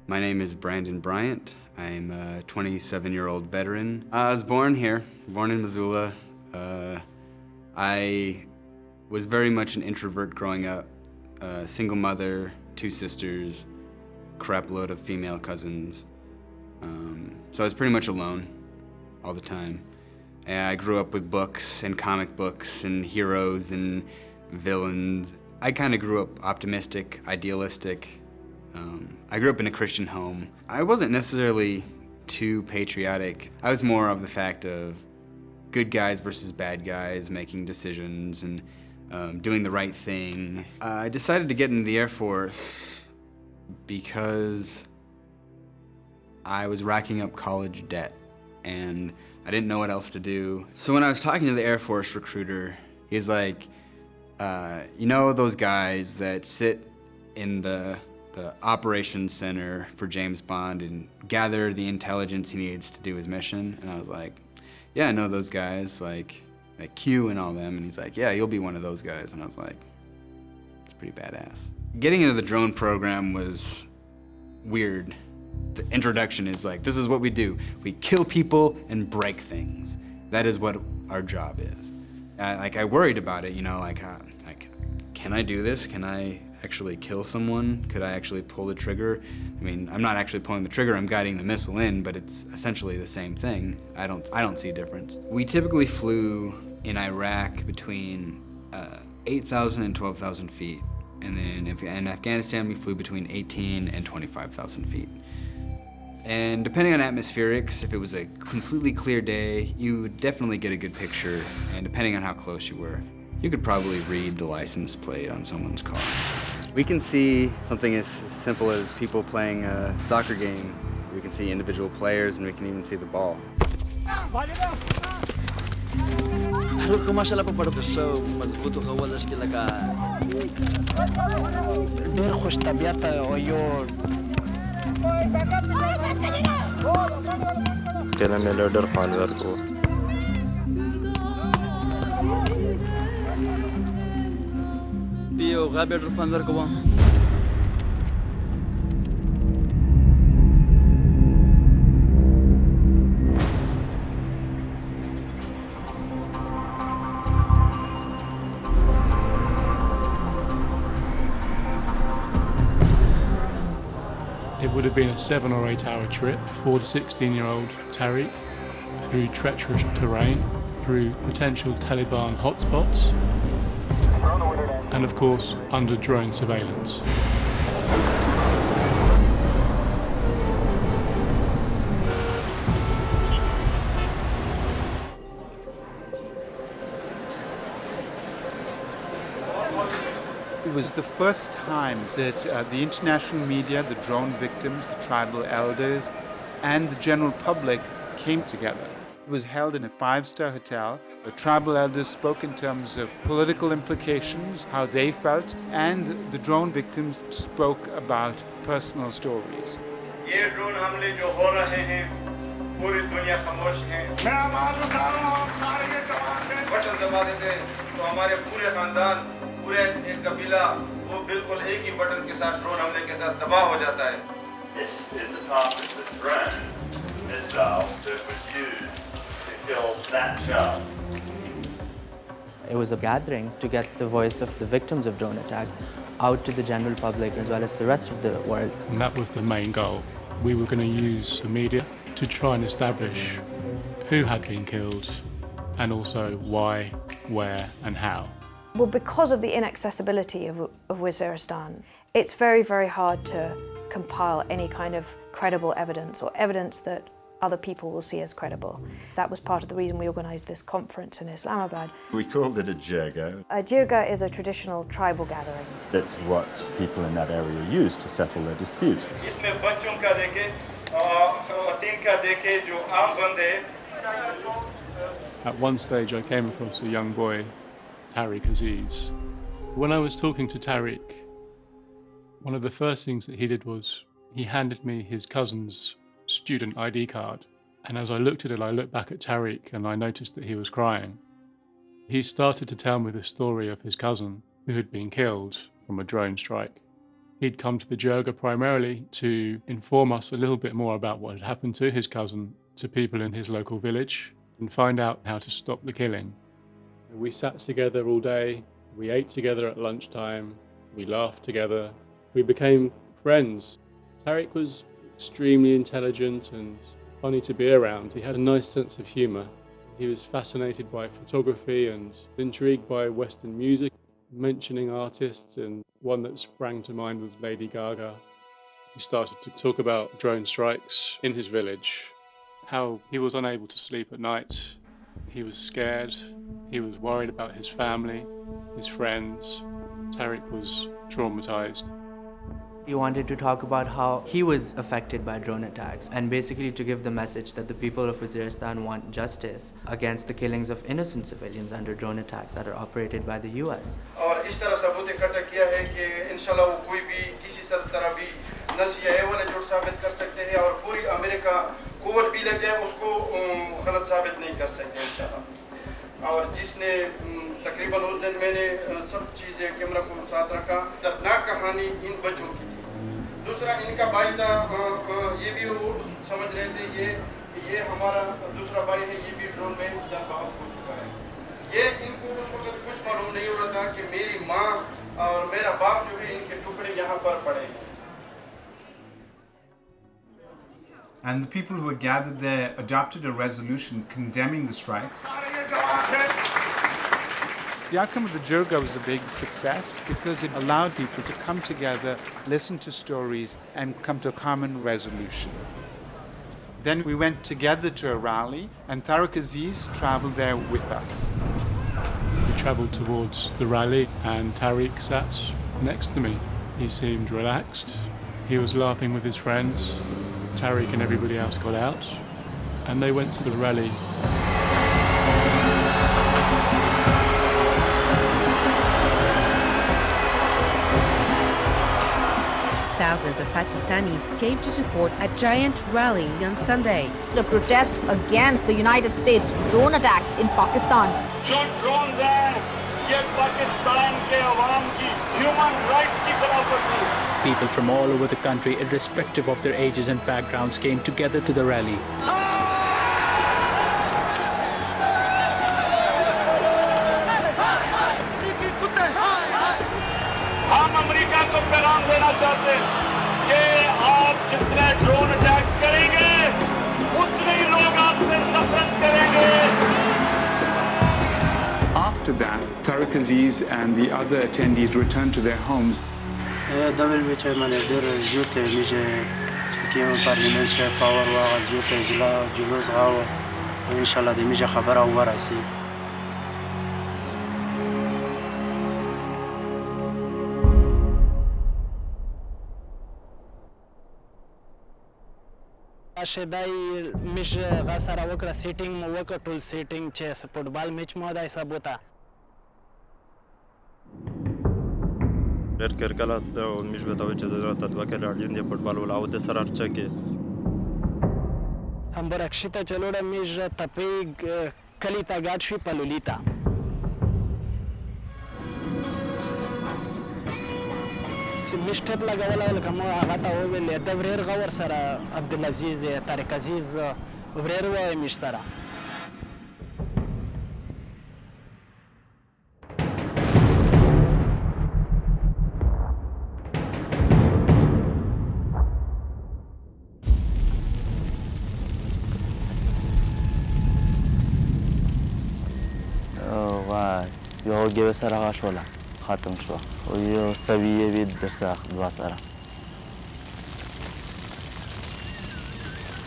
My name is Brandon Bryant. I'm a 27-year-old veteran. I was born here, born in Missoula. I was very much an introvert growing up. Single mother, 2 sisters, crap load of female cousins. So I was pretty much alone all the time. And I grew up with books and comic books and heroes and villains. I kind of grew up optimistic, idealistic. I grew up in a Christian home. I wasn't necessarily too patriotic. I was more of the fact of good guys versus bad guys, making decisions and doing the right thing. I decided to get into the Air Force because I was racking up college debt and I didn't know what else to do. So when I was talking to the Air Force recruiter, he's like, you know those guys that sit in the operations center for James Bond and gather the intelligence he needs to do his mission? And I was like, yeah, I know those guys, like Q and all them. And he's like, yeah, you'll be one of those guys. And I was like, it's pretty badass. Getting into the drone program was weird. The introduction is like, this is what we do. We kill people and break things. That is what our job is. I worried about it, you know, like, can I do this? Can I actually kill someone? Could I actually pull the trigger? I mean, I'm not actually pulling the trigger, I'm guiding the missile in, but it's essentially the same thing. I don't see a difference. We typically flew in Iraq between 8,000 and 12,000 feet. And then in Afghanistan, we flew between 18 and 25,000 feet. And depending on atmospherics, if it was a completely clear day, you would definitely get a good picture. And depending on how close you were, you could probably read the license plate on someone's car. We can see something as simple as people playing a soccer game. We can see individual players and we can even see the ball. It would have been a 7 or 8 hour trip for the 16-year-old Tariq through treacherous terrain, through potential Taliban hotspots, and of course under drone surveillance. It was the first time that the international media, the drone victims, the tribal elders, and the general public came together. It was held in a 5-star hotel. The tribal elders spoke in terms of political implications, how they felt, and the drone victims spoke about personal stories. ये drone हमले जो हो रहे हैं पूरी दुनिया खामोश है मैं आवाज उठा रहा हूं सारे ये जवान बटन दबा देते तो हमारे पूरे खानदान पूरे एक कबीला वो बिल्कुल एक ही बटन के साथ ड्रोन हमले के साथ तबाह हो जाता है This is a part of the drone missile that was used to kill that child. It was a gathering to get the voice of the victims of drone attacks out to the general public as well as the rest of the world. And that was the main goal. We were going to use the media to try and establish who had been killed and also why, where and how. Well, because of the inaccessibility of Waziristan, it's very, very hard to compile any kind of credible evidence or evidence that other people will see as credible. That was part of the reason we organised this conference in Islamabad. We called it a jirga. A jirga is a traditional tribal gathering. That's what people in that area use to settle their disputes. At one stage I came across a young boy, Tariq Aziz. When I was talking to Tariq, one of the first things that he did was he handed me his cousin's student ID card. And as I looked at it, I looked back at Tariq and I noticed that he was crying. He started to tell me the story of his cousin who had been killed from a drone strike. He'd come to the Jirga primarily to inform us a little bit more about what had happened to his cousin, to people in his local village, and find out how to stop the killing. We sat together all day, we ate together at lunchtime, we laughed together, we became friends. Tariq was extremely intelligent and funny to be around. He had a nice sense of humour. He was fascinated by photography and intrigued by Western music, mentioning artists, and one that sprang to mind was Lady Gaga. He started to talk about drone strikes in his village, how he was unable to sleep at night. He was scared, he was worried about his family, his friends. Tariq was traumatized. He wanted to talk about how he was affected by drone attacks and basically to give the message that the people of Waziristan want justice against the killings of innocent civilians under drone attacks that are operated by the US. और इस तरह सबूत इकट्ठा किया है कि इंशाल्लाह वो कोई भी किसी तरह भी नसिया है वाले झूठ साबित कर सकते हैं और पूरी अमेरिका कुव्वत भी लग जाए उसको गलत साबित नहीं कर सकते इंशाल्लाह। और जिसने तकरीबन उस दिन मैंने सब चीज़ें कैमरा को साथ रखा। दर्दनाक कहानी इन बच्चों की थी। दूसरा इनका भाई था, ये भी वो समझ रहे थे ये हमारा दूसरा भाई है, ये भी ड्रोन में जान बहाल हो चुका है। ये इनको उस वक्त कुछ मालूम नहीं हो रहा था कि मेरी माँ और मेरा बाप जो है इनके टुकड़े यहाँ पर पड़े हैं। And the people who were gathered there adopted a resolution condemning the strikes. The outcome of the Jirga was a big success because it allowed people to come together, listen to stories, and come to a common resolution. Then we went together to a rally, and Tariq Aziz traveled there with us. We travelled towards the rally, and Tariq sat next to me. He seemed relaxed. He was laughing with his friends. Tariq and everybody else got out, and they went to the rally. Thousands of Pakistanis came to support a giant rally on Sunday. The protest against the United States drone attacks in Pakistan. जो drones हैं, ये पाकिस्तान के अवाम की human rights की खिलाफत है। People from all over the country, irrespective of their ages and backgrounds, came together to the rally. हम America को पैगाम देना चाहते हैं कि आप जितने ड्रोन अटैक्स करेंगे उतने ही लोग आपसे नफरत करेंगे। After that, Tariq Aziz and the other attendees returned to their homes. دبل بیچه من در جوته میشه که پارلیمنت شه پاور و جوته جلوس غاوه ان شاء الله دې میشه خبره ورسي. شدای میشه غسر وکړه سیټینګ مو وکړ ټول سیټینګ چې فوټبال میچ مو دای سبوتا Cercala un mijloc ce de tatuaje la linie fotbalul au de sararchake. هم برکشیته چلوړه میج تپی کلی تا ګاډ شي پلولیتا چې مشټپ لګول لکه ما هغه ته وویل د وریر غور سره عبدالعزیز طارق عزیز وریر وای مش سره یو ګیوه سره هغه شوله ختم شو او یو سویې وي درڅه دوه سره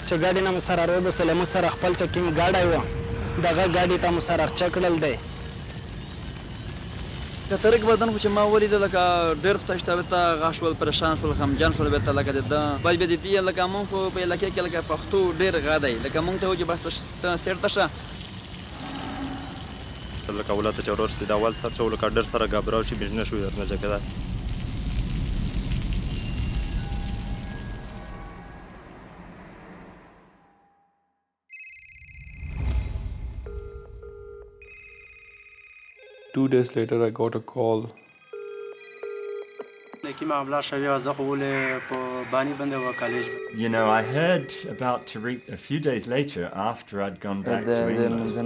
چې ګاډي نه مو سره روبسله مو سره خپل چې کوم ګاډی و دغه ګاډي ته مو سره چکړل دی د طریق بدن خو چې ما ولیده لکه ډېر خدای شته ورته هغه شول پریشان شول غمجن شول بېرته لکه د ده بل بیا د دې لکه مونږ خو په علاقې کې لکه پښتو ډېر غه دی لکه مونږ ته و چې بس سیر ته شه لکه ولته چې ورور سي د اول سر چې لکه ډېر سره ګابراو شي بجنه شو درنه جګه Two days later, I got a call. You know, I heard about Tariq a few days later after I'd gone back to England.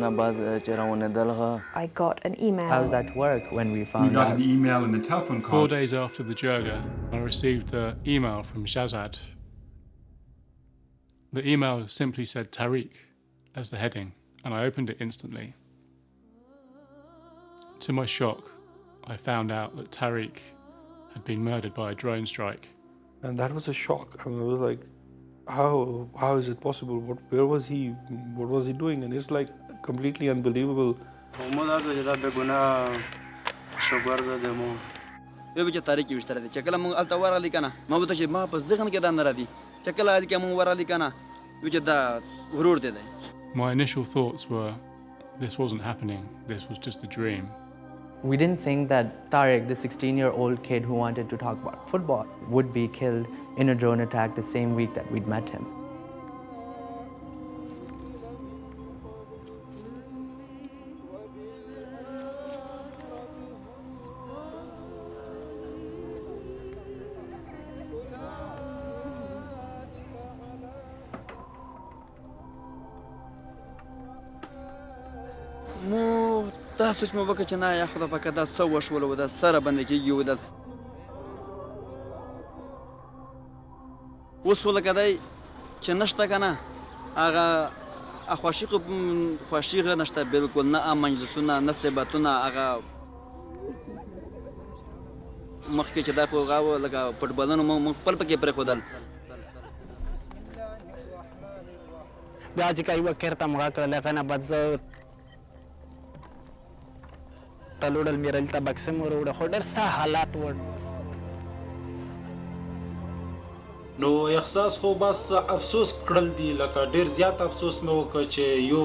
I got an email. I was at work when we found out. We got an email and a telephone call. 4 days after the Jirga, I received an email from Shahzad. The email simply said Tariq as the heading, and I opened it instantly. To my shock, I found out that Tariq had been murdered by a drone strike. And that was a shock. I was like, how is it possible? Where was he? What was he doing? And it's like completely unbelievable. My initial thoughts were, this wasn't happening, this was just a dream. We didn't think that Tariq, the 16-year-old kid who wanted to talk about football, would be killed in a drone attack the same week that we'd met him. دا سوچ مې وکړ چې نه یا خدای پاکه دا څه وشول و دا سره باندې کېږي و دا اوس خو لکه دی چې نشته که نه هغه خواشي نشته بلکل نه مجلسونه نه صحبتونه هغه مخکې چې دا خو هغه و لکه فټبالونه موږ خپل پکې پرېښودل بیا چې کایوه کېرته مغه کړل هغه نه بعد زه تلوړل مې رلته بکسه مې وروړه خو ډېر څه حالات و نو احساس خو بس افسوس کړل دي لکه ډېر زیات افسوس مې وکړ چې یو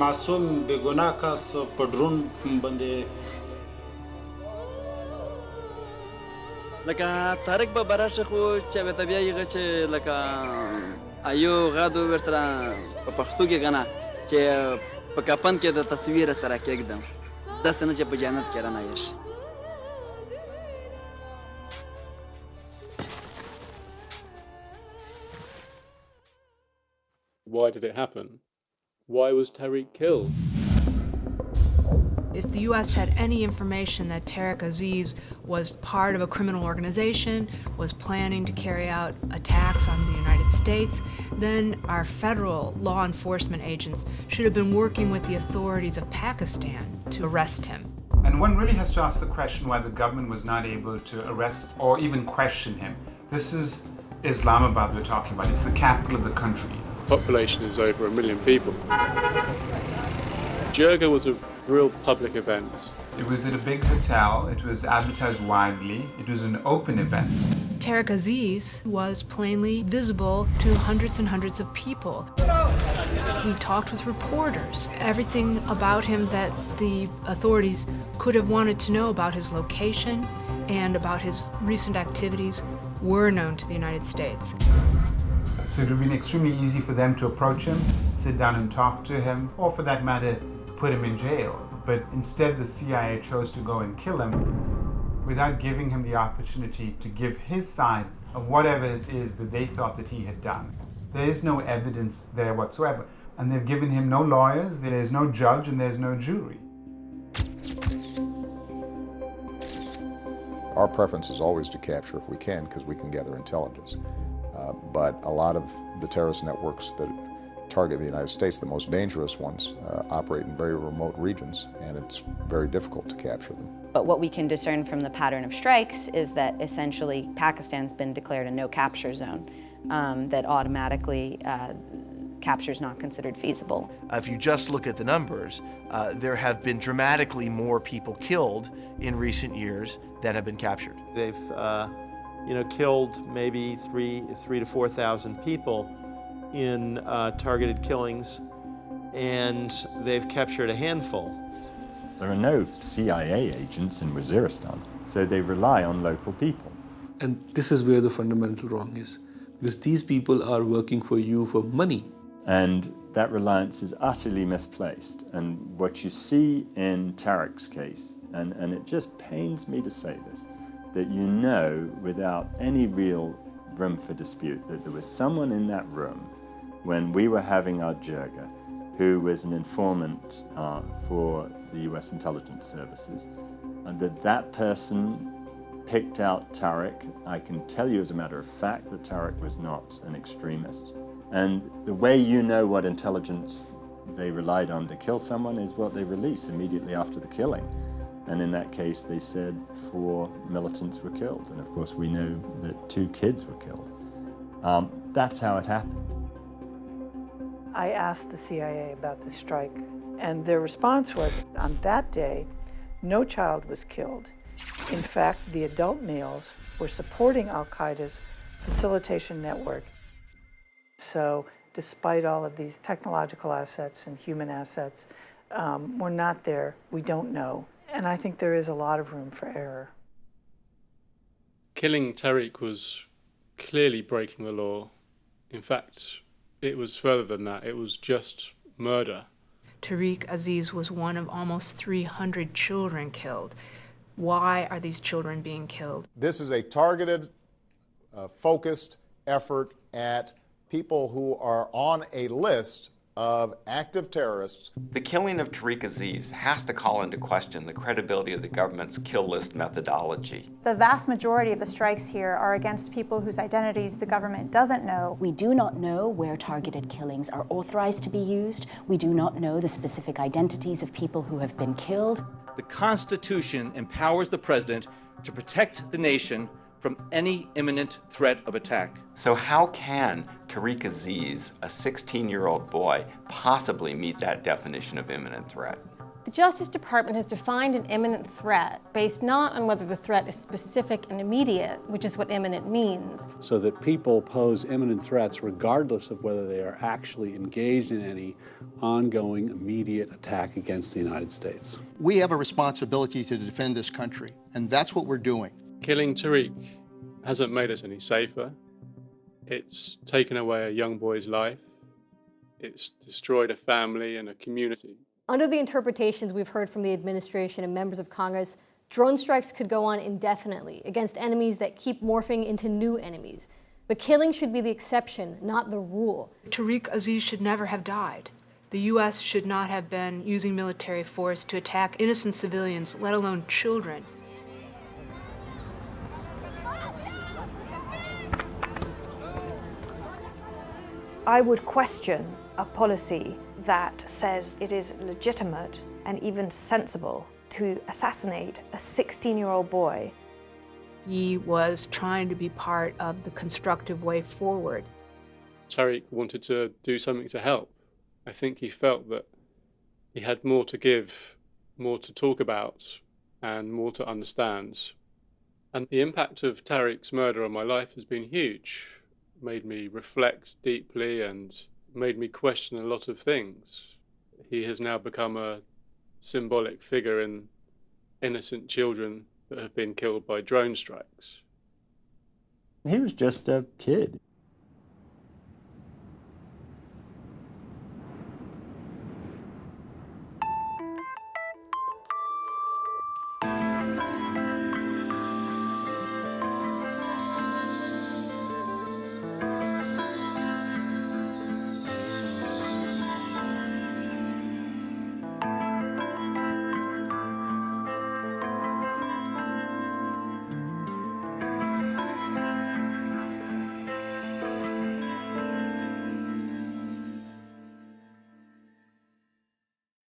معصوم بېګناه کس په ډرون باندې لکه طارق به براشه خو چې به بیا یې چې لکه ایو غادو ورته په پښتو کې غنا چې په کپن کې د تصویر سره کېږدم داسې نه چې په جنت کې رانه شي Why did it happen? Why was Tariq killed? If the U.S. had any information that Tariq Aziz was part of a criminal organization, was planning to carry out attacks on the United States, then our federal law enforcement agents should have been working with the authorities of Pakistan to arrest him. And one really has to ask the question why the government was not able to arrest or even question him. This is Islamabad we're talking about. It's the capital of the country. The population is over 1 million people. Jirga was a real public event. It was at a big hotel. It was advertised widely. It was an open event. Tariq Aziz was plainly visible to hundreds and hundreds of people. We talked with reporters. Everything about him that the authorities could have wanted to know about his location and about his recent activities were known to the United States. So it would have been extremely easy for them to approach him, sit down and talk to him, or for that matter, put him in jail. But instead the CIA chose to go and kill him without giving him the opportunity to give his side of whatever it is that they thought that he had done. There is no evidence there whatsoever. And they've given him no lawyers, there is no judge, and there's no jury. Our preference is always to capture if we can, because we can gather intelligence. But a lot of the terrorist networks that target the United States, the most dangerous ones, operate in very remote regions, and it's very difficult to capture them. But what we can discern from the pattern of strikes is that essentially Pakistan's been declared a no-capture zone, that automatically capture is not considered feasible. If you just look at the numbers, there have been dramatically more people killed in recent years than have been captured. They've killed maybe 3,000 to 4,000 people in targeted killings, and they've captured a handful. There are no CIA agents in Waziristan, so they rely on local people. And this is where the fundamental wrong is, because these people are working for you for money. And that reliance is utterly misplaced. And what you see in Tariq's case, and it just pains me to say this, that you know without any real room for dispute that there was someone in that room when we were having our jirga who was an informant for the US intelligence services, and that person picked out Tariq. I can tell you as a matter of fact that Tariq was not an extremist. And the way you know what intelligence they relied on to kill someone is what they release immediately after the killing. And in that case, they said 4 militants were killed. And of course, we know that 2 kids were killed. That's how it happened. I asked the CIA about the strike, and their response was, on that day, no child was killed. In fact, the adult males were supporting al-Qaeda's facilitation network. So despite all of these technological assets and human assets, we're not there, we don't know. And I think there is a lot of room for error. Killing Tariq was clearly breaking the law. In fact, it was further than that. It was just murder. Tariq Aziz was one of almost 300 children killed. Why are these children being killed? This is a targeted, focused effort at people who are on a list of active terrorists. The killing of Tariq Aziz has to call into question the credibility of the government's kill list methodology. The vast majority of the strikes here are against people whose identities the government doesn't know. We do not know where targeted killings are authorized to be used. We do not know the specific identities of people who have been killed. The Constitution empowers the president to protect the nation from any imminent threat of attack. So how can Tariq Aziz, a 16-year-old boy, possibly meet that definition of imminent threat? The Justice Department has defined an imminent threat based not on whether the threat is specific and immediate, which is what imminent means. So that people pose imminent threats regardless of whether they are actually engaged in any ongoing immediate attack against the United States. We have a responsibility to defend this country, and that's what we're doing. Killing Tariq hasn't made us any safer. It's taken away a young boy's life. It's destroyed a family and a community. Under the interpretations we've heard from the administration and members of Congress, drone strikes could go on indefinitely against enemies that keep morphing into new enemies. But killing should be the exception, not the rule. Tariq Aziz should never have died. The U.S. should not have been using military force to attack innocent civilians, let alone children. I would question a policy that says it is legitimate and even sensible to assassinate a 16-year-old boy. He was trying to be part of the constructive way forward. Tariq wanted to do something to help. I think he felt that he had more to give, more to talk about, and more to understand. And the impact of Tariq's murder on my life has been huge. It made me reflect deeply and made me question a lot of things. He has now become a symbolic figure in innocent children that have been killed by drone strikes. He was just a kid.